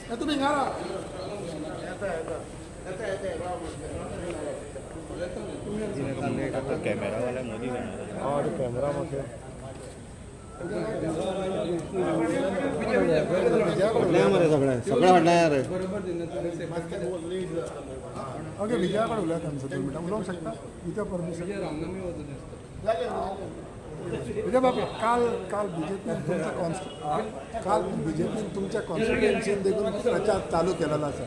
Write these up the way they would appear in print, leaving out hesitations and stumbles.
तुम्ही घाला कॅमेरा वाला मोदी कॅमेरा मध्ये सगळं वाटणार ओके विजयाकडे उलया त्यांचं तुम्ही उलवू शकता विजय परमिशन विजय बाबा काल काल बीजेपी तुमच्या काल बीजेपी तुमच्या कॉन्स्टिट्युएन्सीन देखून प्रचार चालू केलेला आसा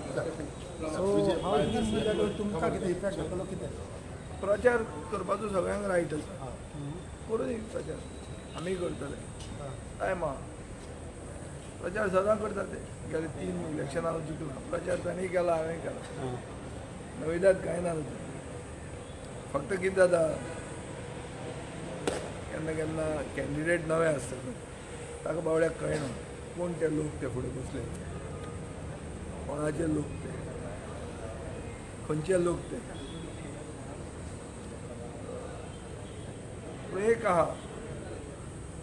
सो हाव तुमकां कितें इफेक्ट जातलो कितें प्रचार करपाचो सगळ्यांक रायट आसा करूं प्रचार आमी करतले टायमा प्रचार सदां करता ते गेले 3 इलेक्शनां हांव जिखला प्रचार तांणी केला हांवें केला नविदाद कांय ना फक्त कितें जाता केन्ना केन्ना कॅन्डिडेट नवे आसतात ताका बावड्याक कळना कोण ते लोक ते फुडें बसले कोणाचे लोक ते खंयचे लोक ते पूण एक आहा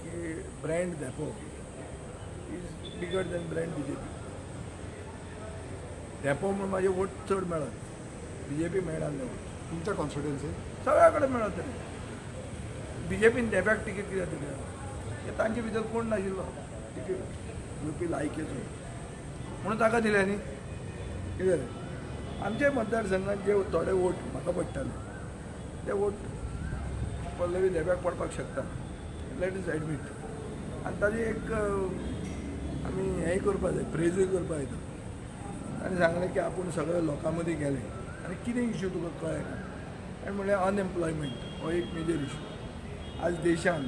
की ब्रँड दॅपो is bigger than brand BJP दॅपो म्हूण म्हाजे वोट चड मेळत बीजेपी मेळनासले वोट तुमच्या कॉन्स्टिट्युएन्सी सगळ्या कडेन मेळत तरी बीजेपीन देब्याक टिकेट कित्याक दिल्या की तांचे भितर कोण नाशिल्लो टिकेट घेवपी लायकेचो म्हणून ताका दिल्या न्ही कितें आमचे मतदारसंघात जे थोडे वोट म्हाका पडटाले ते वोट पल्लवी देब्याक पडपाक शकता लेट इज एडमीट आनी ताजी एक आमी हेंय करपा जाय प्रेजूय करपा जाय आनी सांगलें की आपूण सगळे लोकां मदीं गेले आनी कितें इश्यू तुका कळना आनी म्हणलें अनएम्प्लॉयमेंट हो एक मेजर इश्यू आज देशान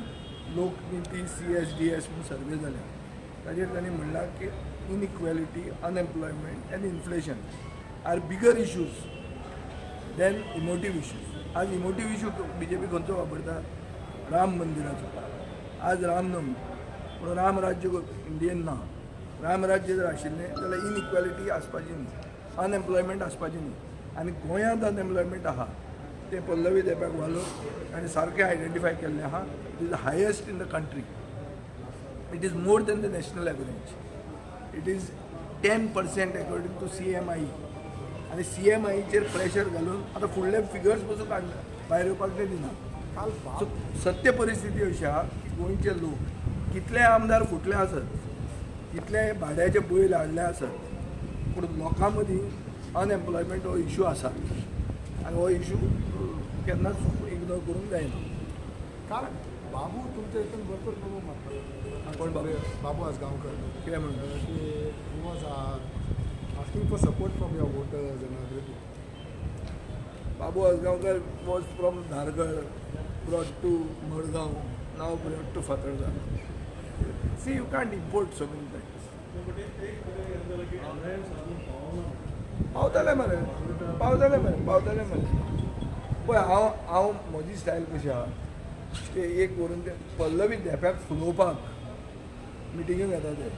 लोकनीती CSDS म्हणून सर्वे जाल्या ताजेर तांणी म्हणलां की inequality unemployment and inflation are bigger issues than emotive issues आज इमोटीव इश्यू बीजेपी खंयचो वापरता राम मंदिराचो आज रामनवमी पूण राम राज्य इंडियेन ना राम राज्य जर आशिल्लें जाल्यार इनइक्वेलिटी आसपाची न्ही अनएम्प्लॉयमेंट आसपाची न्ही आनी गोंयांत अनएम्प्लॉयमेंट आहा ते पल्लवी देब्याक वालोर आनी सारकें आयडेंटिफाय केल्लें आहा it is the highest in the country it is more than the national average it is 10% according to CMI आनी CMIचेर प्रेशर घालून आतां फुडले फिगर्स पसून काडला भायर येवपाक ते दिना सो सत्य परिस्थिती अशी आहा की गोंयचे लोक कितले आमदार फुटले आसत कितले भाड्याचे बैल हाडले आसत पूण लोकां मदीं अनएम्प्लॉयमेंट हो इश्यू आसा आनी हो इश्यू केन्नाच इग्नोर करूंक जायना काल बाबू तुमच्या हितून भरपूर प्रॉब्लम मारता कोण बाबू? बाबू आसगांवकर कितें म्हणटा की he was asking for support from your voters and everything. Babu Asgaonkar was from Dhargal brought to Madgaon now brought to Fatorda see you can't import so many things पावतले मरे पावतले मरे पळय हांव म्हजी स्टायल कशी आहा ते एक व्हरून ते पल्लवी देप्याक फुलोवपाक मिटिंगे घेता ते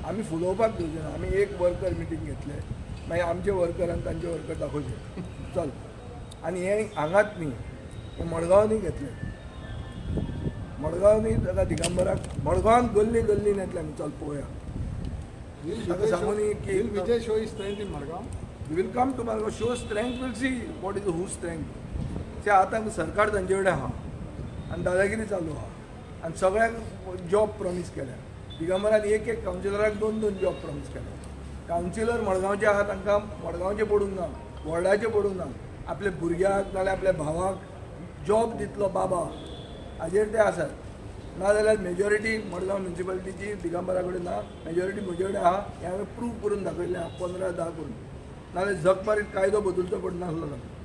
आमी फुलोवपाक घेवचे ना आमी एक वर्कर मिटींग घेतले मागीर आमचे वर्कर आनी तांचे वर्कर दाखोवचे चल आनी हें हांगाच न्ही हें मडगांवांनी घेतलें मडगांवांनी ताका दिगंबराक मडगांवांत गल्ली गल्लीन येतले आमी चल पळोवया ताका सांगून की Vijay show his strength in Margaon. We will come to Margaon, show strength, we'll see what is whose strength. ते आतां सरकार तांचे कडेन आहा आनी दादागिरी चालू आहा आनी सगळ्यांक जॉब प्रॉमीस केल्या दिगंबरान एक कावन्सिलराक 2 जॉब प्रॉमीस केल्या कावन्सिलर मडगांवचे आहा तांकां मडगांवचे पडूंक ना वॉर्डाचे पडूंक ना आपल्या भुरग्याक नाल्यार आपल्या भावाक जॉब दितलो बाबा हाजेर ते आसात नाजाल्यार मेजॉरिटी मडगांव म्युनिसिपालिटीची दिगंबरा कडेन ना मेजॉरिटी म्हजे कडेन आहा हें हांवें प्रूव करून दाखयलें आहा 15-10 करून नाजाल्यार जग मारीत कायदो बदलचो पडनासलो ताका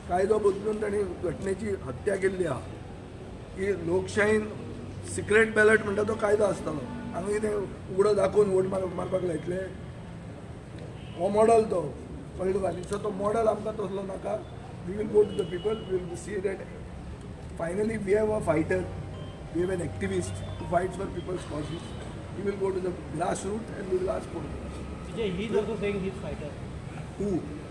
कायदो बदलून तांणी घटनेची हत्या केल्ली आहा की लोकशायेन सिक्रेट बॅलट म्हणटा तो कायदो आसतालो हांगा कितें उगडो दाखोवन वोट मारपाक लायतले हो मॉडल तो कळ्ळो तुका सो तो मॉडल आमकां तसलो नाका we will go to the people we will see that finally we have a fighter we have an activist who fights for people's causes we will go to the grass root and we will ask for He is also saying he's fighter. Who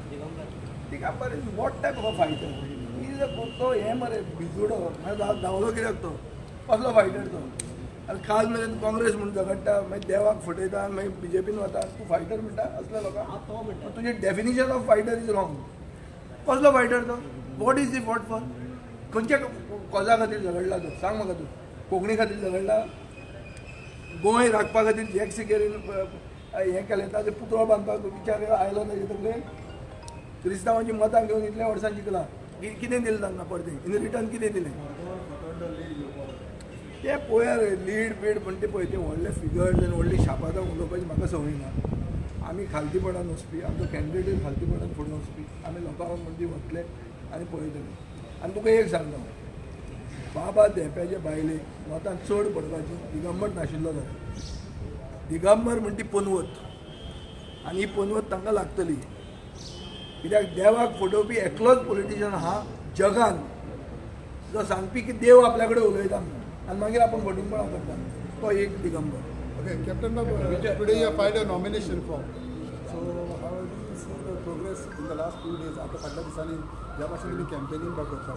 Digambar. Digambar is what type of a fighter is a तो हें मरे भिजुडो धांवलो कित्याक तो कसलो fighter तो आनी काल मेरेन काँग्रेस म्हणून झगडटा मागीर देवाक फटयता आनी मागीर BJPन वता तूं फायटर म्हणटा असल्या लोकांक तुजें definition of fighter is wrong कसलो फायटर तो what is the fought for खंयच्या कॉजा खातीर झगडला तो सांग म्हाका तूं कोंकणी खातीर झगडला गोंय राखपा खातीर जॅक सिकेरीन हें केलें ताजें पुतळो बांदपाक विचार आयलो ताजे तकलेन क्रिस्तांवांची मतां घेवन इतल्या वर्सां जिखला कितें दिलें तांकां परतें इन रिटर्न कितें दिलें ते पळया रे लीड बीड पण ते पळय ते व्हडले फिगर्स आनी व्हडली शापातां उलोवपाची म्हाका संवय ना आमी खालतीपणान वचपी आमचो कॅन्डिडेट खालतीपणान फुडें वचपी आमी लोकां मदीं वतले आनी पळयतले आनी तुका एक सांगता बाबा देंप्याच्या बायलेक वतां चड पडपाची दिगंबर नाशिल्लो जाल्यार दिगंबर म्हणटी पनवत आनी ही पनवत तांकां लागतली कित्याक देवाक फटोवपी एकलोच पॉलिटिशियन आहा जगान जो सांगपी की देव आपल्या कडेन उलयता आनी मागीर आपण फटोवपणा करता तो एक Digambar Okay, Captain Babu, today you have filed a nomination form. So how do you see the progress in the last few days? आता फाटल्या दिसांनी ज्या भाशेन तुमी कॅम्पेनिंग बा करता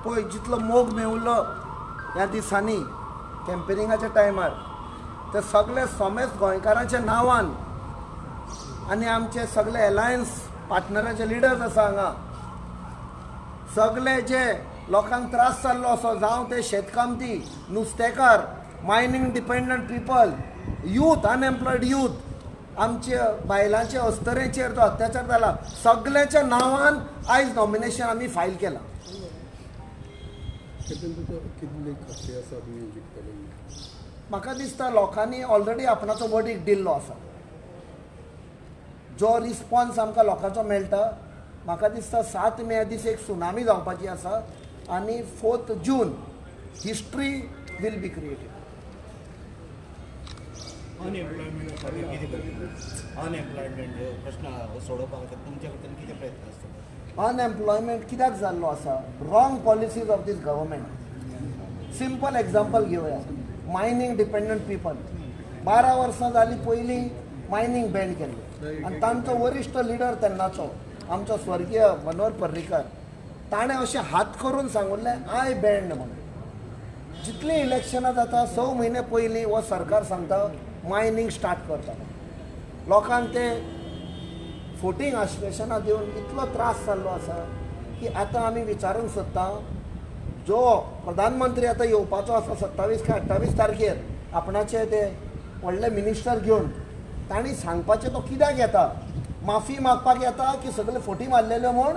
पळय जितलो मोग मेवलो ह्या दिसांनी कॅम्पेनिंगाच्या टायमार ते सगळे समेस्त गोंयकारांच्या नांवान आनी आमचे सगळे एलायन्स पार्टनराचे लिडर्स आसा हांगा सगळे जे लोकांक त्रास जाल्लो असो जावं ते शेतकामती नुस्तेकार mining dependent people youth unemployed youth आमचे बायलांचे अस्तरेचेर जो अत्याचार जाला सगळ्याच्या नांवान आयज नॉमिनेशन आमी फायल केलां कितले खाते आसा तुमी जिखतले म्हाका दिसता लोकांनी ऑलरेडी आपणाचो वर्डिक्ट दिल्लो आसा जो रिस्पॉन्स आमकां लोकांचो मेळटा म्हाका दिसता 7 मे दीस एक सुनामी जावपाची आसा आनी 4 जून history will be created unemployment प्रश्न सोडोवपाक खातीर तुमच्या कडल्यान कितें प्रयत्न आसता अनएम्प्लॉयमेंट कित्याक जाल्लो आसा wrong policies of this government simple example घेवया मायनींग डिपेंडंट पीपल 12 वर्सां जालीं पयलीं मायनींग बॅन केल्लें आनी तांचो वरिश्ठ लिडर तेन्नाचो आमचो स्वर्गीय मनोहर पर्रीकर ताणें अशें हात करून सांगुल्लें आय बँड म्हणून जितलीं इलेक्शनां जाता 6 म्हयने पयलीं हो सरकार सांगता मायनींग स्टार्ट करता लोकांक ते फोटींग आश्वासनां दिवन इतलो त्रास जाल्लो आसा की आतां आमी विचारूंक सोदता जो प्रधानमंत्री आतां येवपाचो आसा 27 काय 28 तारखेर आपणाचे ते व्हडले मिनिस्टर घेवन तांणी सांगपाचें तो कित्याक येता माफी मागपाक येता की सगळे फोटी मारलेल्यो म्हूण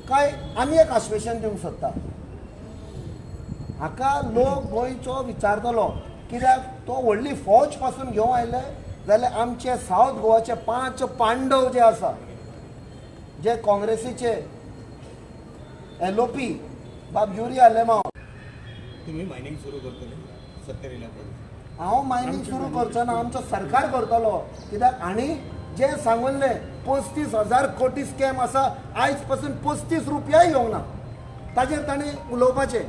काय आनी एक आश्वासन दिवंक सोदता हाका लोक गोंयचो विचारतलो कित्याक तो व्हडली फौज पासून घेवन आयले जाल्यार आमचे सावथ गोवाचे 5 पांडव जे आसा जे काँग्रेसीचे LOP बाब युरिया लेमाव तुम्ही मायनिंग सुरू करतले सत्तेर येयल्या हांव मायनींग सुरू करचो ना आमचो सरकार करतलो कित्याक आनी जे सांगुल्लें 35,000 कोटी स्कॅम आसा आयज पासून 35 रुपयाय येवंक ना ताजेर ताणें उलोवपाचें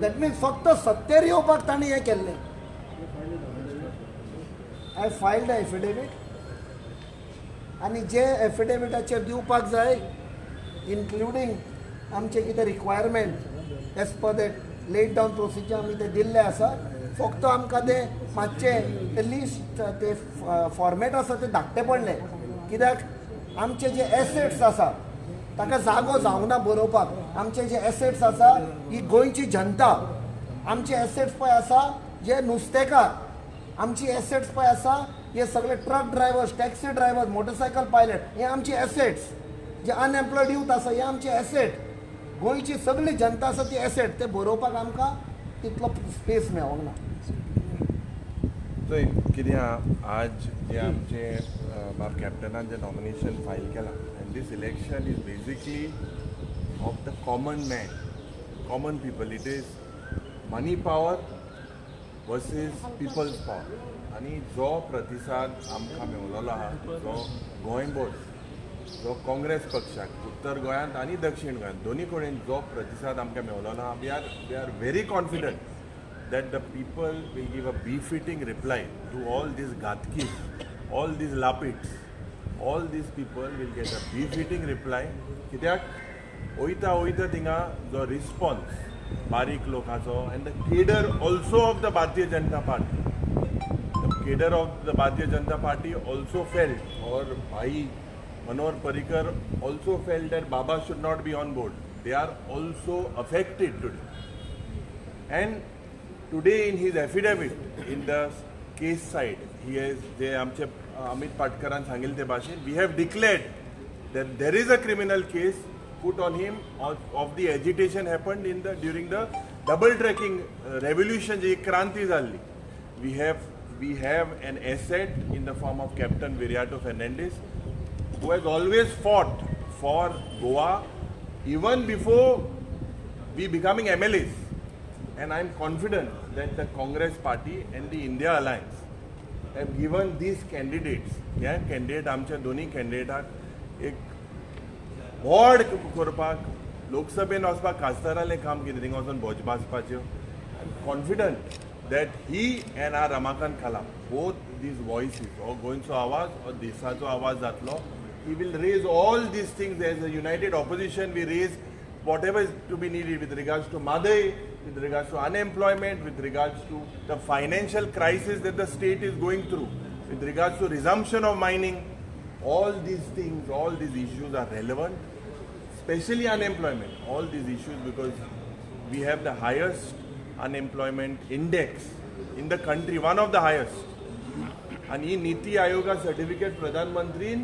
दॅट मिन्स फक्त सत्तेर येवपाक ताणें हें केल्लें आय फायल्ड एफिडेवीट आनी जे एफिडेविटाचेर दिवपाक जाय इन्क्लुडींग आमचे कितें requirement as per that laid down procedure आमी ते दिल्ले आसा फक्त आमकां ते मातशें ते लिस्ट ते फॉर्मेट आसा ते धाकटे पडले कित्याक आमचे जे एसेट्स आसा ताका जागो जावंक ना बरोवपाक आमचे जे एसेट्स आसा ही गोंयची जनता आमचे एसेट्स पळय आसा जे नुस्तेकार आमची एसेट्स पळय आसा हे सगळे truck drivers taxi drivers motorcycle pilot हे आमचे एसेट्स जे अनएम्प्लॉयड यूथ आसा हे आमचे एसेट गोंयची सगळी जनता आसा ती एसेट ते बरोवपाक आमकां तितलो स्पेस मेळोंक ना चोय कितें आहा आज जे आमचे बाब कॅप्टनान जे नॉमिनेशन फायल केलां and this election is basically of the common man common people it is money power versus people's power आनी जो प्रतिसाद आमकां मेवलेलो आहा जो गोंयभर जो काँग्रेस पक्षाक उत्तर गोंयांत आनी दक्षिण गोंयांत दोनी कडेन जो प्रतिसाद आमकां मेवलेलो आहा we are very confident that the people will give a befitting reply to all these gatkis, all these lapits. All these people will get a befitting reply. कित्याक ओयता थिंगा जो रिस्पॉन्स बारीक लोकांचो and the cadre also of the Bharatiya Janata Party. The cadre of the Bharatiya Janata Party also felt, or Bhai Manohar Parrikar also felt that Baba should not be on board. They are also affected today. And today in his affidavit, in the case side, he has, जे आमचे अमित पाटकरान सांगिल्ले ते भाशेन, we have declared that there is a criminal case put on him of the agitation happened in the during the double tracking revolution, जी क्रांति जाल्ली. We have an asset in the form of Captain Viriato Fernandes, who has always fought for Goa even before we becoming MLAs. And I am confident that the Congress party and the India Alliance have given these candidates, आमच्या दोन्ही कॅन्डिडेटाक एक व्हड करपाक, लोकसभेन वचपाक खासदारालें काम कितें थिंगा वचून भोज भाजपाच्यो. I am confident that he and our Ramakant Kala, both these voices, or गोंयचो आवाज or देशाचो आवाज जातलो, he will raise all these things as a united opposition. We raise whatever is to be needed with regards to Madai, with regards to unemployment, with regards to the financial crisis that the state is going through, with regards to resumption of mining. All these things, all these issues are relevant, especially unemployment. All these issues, because we have the highest unemployment index in the country, one of the highest. And ही नीति आयोगा certificate प्रधानमंत्रीन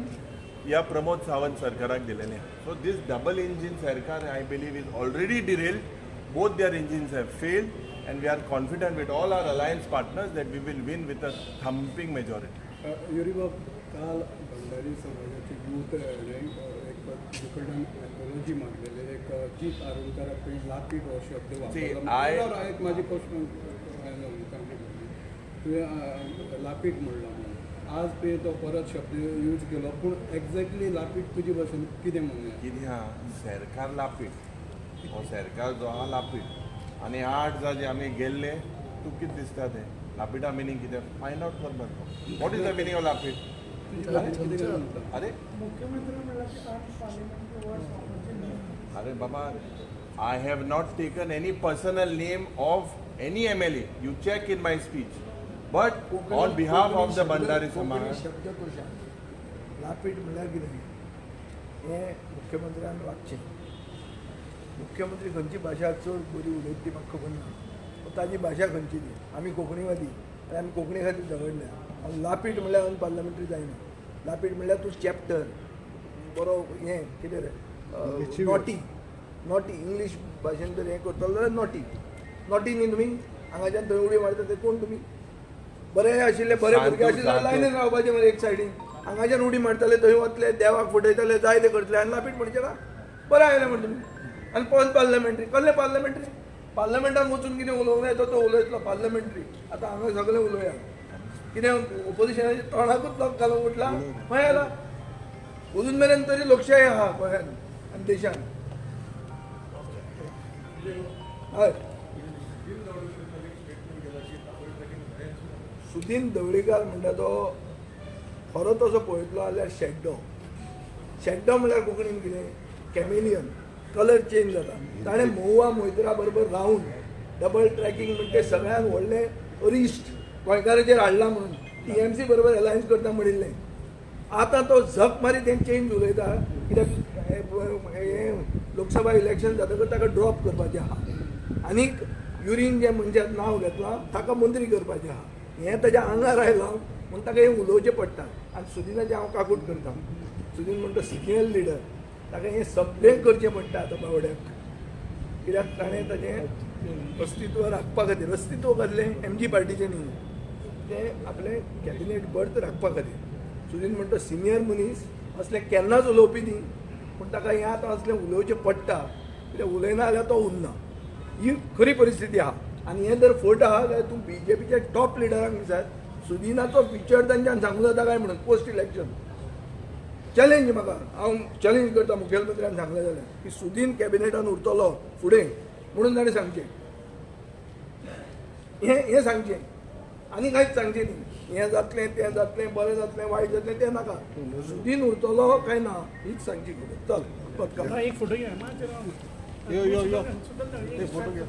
या प्रमोद सावंत सरकाराक दिलेले. So this double engine सरकार, I believe, is already derailed. Both their engines have failed, and we are confident with all our alliance partners that we will win with a thumping majority. युरिबाब, काल भंडारी समाजाचे youth एक दुकडन apiology मागलेले, एक जीत आरोग्याला लापीट हो शब्द वापरला. एक माझी प्रश्न तुवें लापीट म्हणला म्हणून आज पे तो परत शब्द यूज केलो, पूण एक्झॅक्टली लापीट तुजे भाशेन कितें म्हणूया? कितें आहा, सरकार लापीट हो सरकार जो आहा लापीट. आनी 8 जागे आमी गेल्ले, तुका कितें दिसता तें लापीटा मिनींग कितें? फायंड आउट कर मरे. What is the meaning of लापीट? अरे अरे बाबा, I have not taken any personal name of any MLA. You check in my speech. But on behalf of the Bandari Samaj, शब्दकोशा लापीट म्हणल्यार कितें हें मुख्यमंत्र्यान वागचें. मुख्यमंत्री खंयची भाशा चड बरी उलयता ती म्हाका खबर ना, पूण ताजी भाशा खंयची ती. आमी कोंकणीवादी आनी आमी कोंकणी खातीर झगडल्या. आनी लापीट म्हणल्यार अनपार्लमेंटरी जायना. लापीट म्हणल्यार तूं चॅप्टर बरो हें कितें रे नॉटी इंग्लीश भाशेन जर हें करतलो जाल्यार नॉटी न्ही तुमी हांगाच्यान थंय उडी मारता ते कोण तुमी? बरे आशिल्ले बरे भुरगे आशिल्ले जाल्यार लायनीन रावपाचें मरे एक सायडीन. हांगाच्यान उडी मारताले, थंय वतले, देवाक फटयताले, जाय ते करतले, आनी लापीट म्हणचे का? बरें आयले म्हण तुमी. आनी पळोवन पार्लमेंटरी कसले पार्लमेंटान वचून कितें उलोवंक येता तो उलयतलो. पार्लमेंटरी आतां हांगा सगळें उलोवया. कितें ओपोजिशनाच्या तोंडाकूच लोक घालूंक उठला खंय आला? अजून मेरेन तरी लोकशाही आहा गोंयान आनी देशान. हय, सुदीन ढवळीकार म्हणटा तो खरो तसो पळयतलो जाल्यार शेड्डो म्हणल्यार कोंकणीन कितें? कॅमेलियन. कलर चेंज जाता. ताणें महुआ मोइत्रा बरोबर रावन डबल ट्रॅकिंग म्हणजे सगळ्यान व्हडलें अरिश्ट गोंयकाराचेर हाडला म्हणून TMC बरोबर अलायन्स करता म्हणिल्लें. आतां तो झक मारी तें चेंज उलयता, कित्याक हें लोकसभा इलेक्शन जातकच ताका ड्रॉप करपाचें आहा. आनीक युरीन जे मनशान नांव घेतलां ताका मंत्री करपाचें आहा. हें ताच्या आंगार आयलां म्हूण ताका हें उलोवचें पडटा. आनी सुदिनाचें हांव काकूट करता. सुदीन म्हणटा सिनियर लिडर, ताका हें सगळें करचें पडटा आतां बावड्याक. कित्याक ताणें ताचें अस्तित्व राखपा खातीर, अस्तित्व कसलें MG पार्टीचें न्ही, तें आपलें कॅबिनेट बर्थ राखपा खातीर. सुदीन म्हणटा सिनियर मनीस असलें केन्नाच उलोवपी न्ही, पूण ताका हें आतां असलें उलोवचें पडटा. कित्याक उलयना जाल्यार तो उरना. ही खरी परिस्थिती आहा. आनी हें जर फट आहा जाल्यार तूं BJPच्या टॉप लिडरांक विचार, सुदिनाचो फिचर तांच्यान सांगूं जाता काय म्हणून पोस्ट इलेक्शन चॅलेंज. म्हाका हांव चॅलेंज करता मुखेलमंत्र्यान सांगलें जाल्यार की सुदीन कॅबिनेटान उरतलो फुडें म्हणून ताणें सांगचें. हें सांगचें आनी कांयच सांगचें न्ही. हें जातलें तें जातलें, बरें जातलें वायट जातलें तें नाका. सुदीन उरतलो काय ना हीच सांगची गरज. चल एक फोटो घ्या. यो ते फोटो घ्या